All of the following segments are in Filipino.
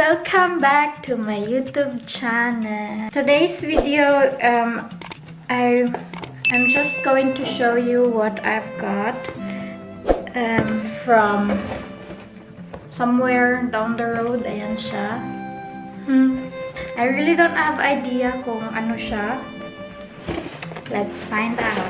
Welcome back to my YouTube channel. Today's video, I'm just going to show you what I've got from somewhere down the road. Ayan siya. I really don't have idea kung ano siya. Let's find out.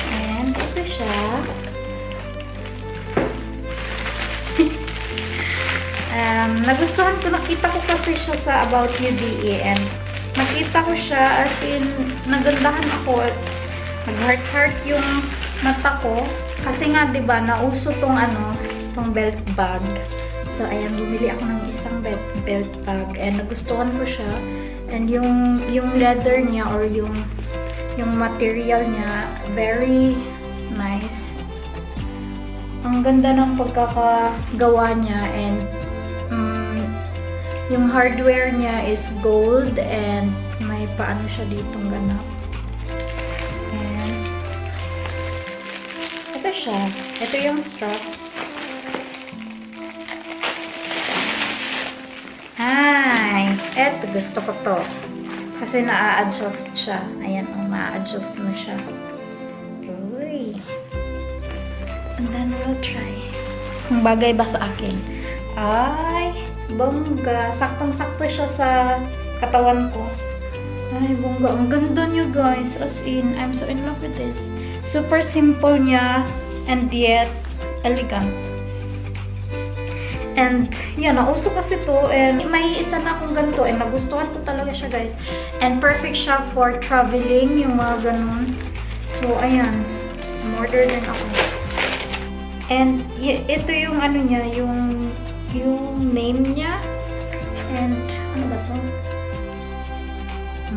And ito siya. Nagustuhan ko, nakita ko kasi siya sa About You DE and nakita ko siya as in nagandahan ako. Nag-heart yung mata ko kasi nga 'di ba nauso tong tong belt bag. So ayan, bumili ako ng isang belt bag and nagustuhan ko siya. And yung leather niya or yung material niya, very nice. Ang ganda ng pagkakagawa niya and yung hardware niya is gold and may paano siya ditong ganap. And ito siya. Ito yung strap. Ay! Eto, gusto ko to. Kasi na-adjust siya. Ayan, na-adjust mo siya. Uy! And then we'll try. Kung bagay ba sa akin. Ay! Bongga! Saktong-sakto siya sa katawan ko. Ay, bongga. Ang ganda niyo, guys. As in, I'm so in love with this. Super simple niya and yet elegant. And, yan, nauso kasi to. And, may isa na akong ganito. And, nagustuhan ko talaga siya, guys. And, perfect siya for traveling. Yung mga ganun. So, ayan. Order din ako. And, ito yung ano niya. Yung name niya. And, ano ba to?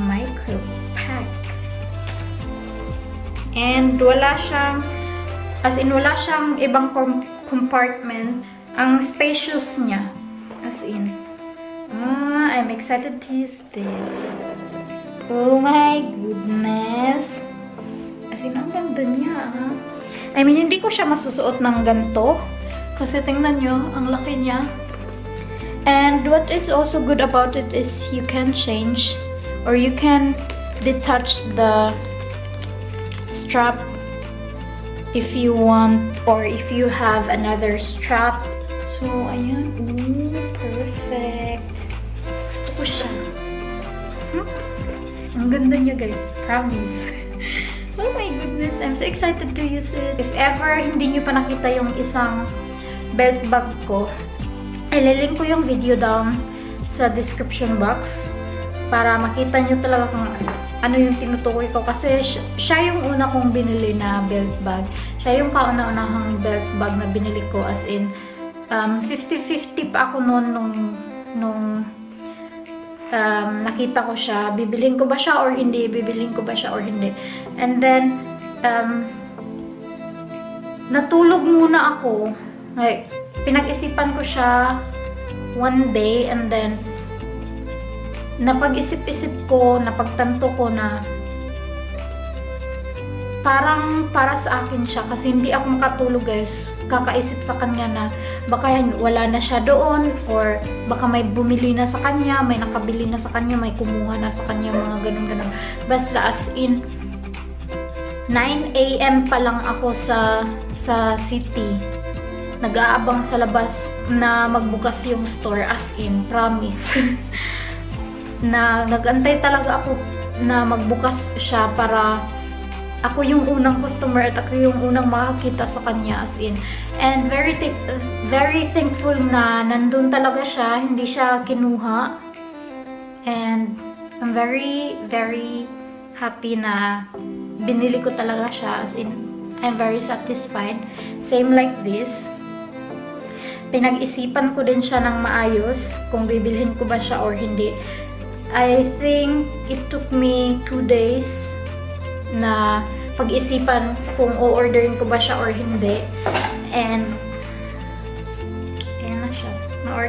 Micro pack. And, wala siyang, as in, wala siyang ibang compartment. Ang spacious niya. As in. I'm excited to use this. Oh my goodness. As in, ang ganda niya. I mean, hindi ko siya masusuot ng ganito. Kasi tingnan nyo, ang laki niya. And what is also good about it is you can change or you can detach the strap if you want or if you have another strap. So, ayan. Ooh, perfect. Gusto ko siya. Ang ganda niya, guys. Promise. Oh my goodness. I'm so excited to use it. If ever hindi niyo pa nakita yung isang belt bag ko, ililink ko yung video down sa description box para makita niyo talaga kung ano yung tinutukoy ko. Kasi siya yung una kong binili na belt bag. Siya yung kauna-unahang belt bag na binili ko, as in 50-50 pa ako noon nung nakita ko siya. Bibilin ko ba siya or hindi? Bibilin ko ba siya or hindi? And then, natulog muna ako. Like, pinag-isipan ko siya one day and then, napag-isip-isip ko, napagtanto ko na parang para sa akin siya kasi hindi ako makatulog, guys. Kakaisip sa kanya na baka wala na siya doon or baka may bumili na sa kanya, may nakabili na sa kanya, may kumuha na sa kanya, mga ganun-ganun. Basta as in 9 AM pa lang ako sa city. Nag-aabang sa labas na magbukas yung store, as in, promise. Na nag-antay talaga ako na magbukas siya para ako yung unang customer at ako yung unang makakita sa kanya, as in. And very thankful na nandun talaga siya, hindi siya kinuha. And I'm very, very happy na binili ko talaga siya, as in, I'm very satisfied. Same like this. Pinag-isipan ko din siya ng maayos kung bibilhin ko ba siya or hindi. I think it took me 2 days na pag-isipan kung o-orderin ko ba siya or hindi. And ayan na siya.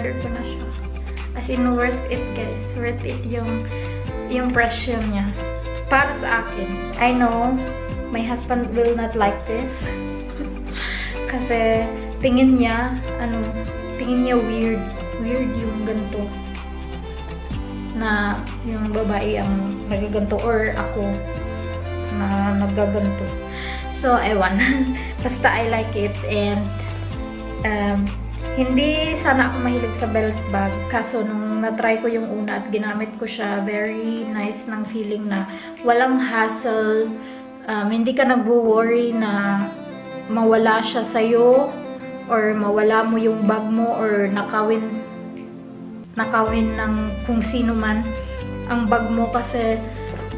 in-order ko na siya. As in, worth it guys. Worth it yung presyo niya. Para sa akin. I know, my husband will not like this. Kasi, tingin niya weird. Weird yung ganito. Na, yung babae ang nagaganto or ako na nagaganto. So, ewan. Basta I like it and hindi sana ako mahilig sa belt bag. Kaso, nung na-try ko yung una at ginamit ko siya, very nice ng feeling na walang hassle. Hindi ka nagwo-worry na mawala siya sa'yo or mawala mo yung bag mo or nakawin ng kung sino man ang bag mo kasi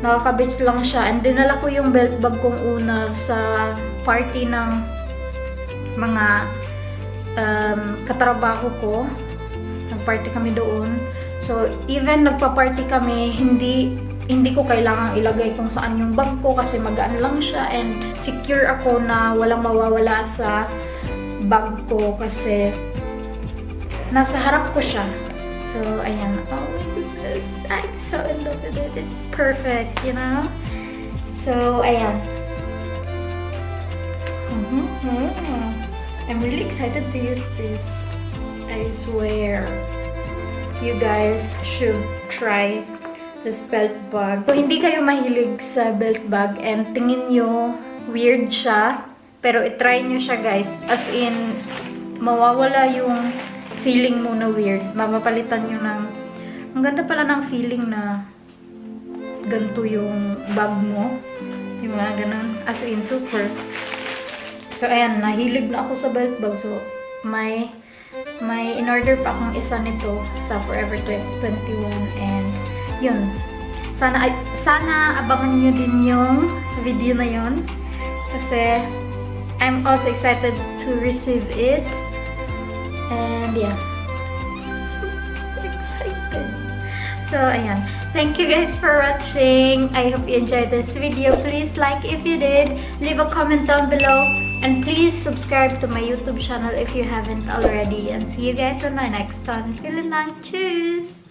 nakakabit lang siya. And dinala ko yung belt bag kong una sa party ng mga katrabaho ko. Nag-party kami doon. So, even nagpa-party kami, hindi ko kailangang ilagay kung saan yung bag ko kasi magaan lang siya and secure ako na walang mawawala sa bag ko kasi nasa harap ko siya. So, ayan. Oh my goodness. I'm so in love with it. It's perfect, you know? So, ayan. I'm really excited to use this. I swear. You guys should try this belt bag. Kung hindi kayo mahilig sa belt bag and tingin nyo weird siya, pero itry nyo siya guys. As in, mawawala yung feeling mo na weird. Mapapalitan nyo ng ang ganda pala ng feeling na ganito yung bag mo. Yung mga ganun. As in, super. So, ayan. Nahilig na ako sa belt bag. So, may in-order pa akong isa nito sa Forever 21. And, yun. Sana abangan nyo din yung video na yun. Kasi, I'm also excited to receive it. And yeah, excited. So, ayan. Thank you guys for watching. I hope you enjoyed this video. Please like if you did. Leave a comment down below. And please subscribe to my YouTube channel if you haven't already. And see you guys on my next one. Vielen Dank. Tschüss.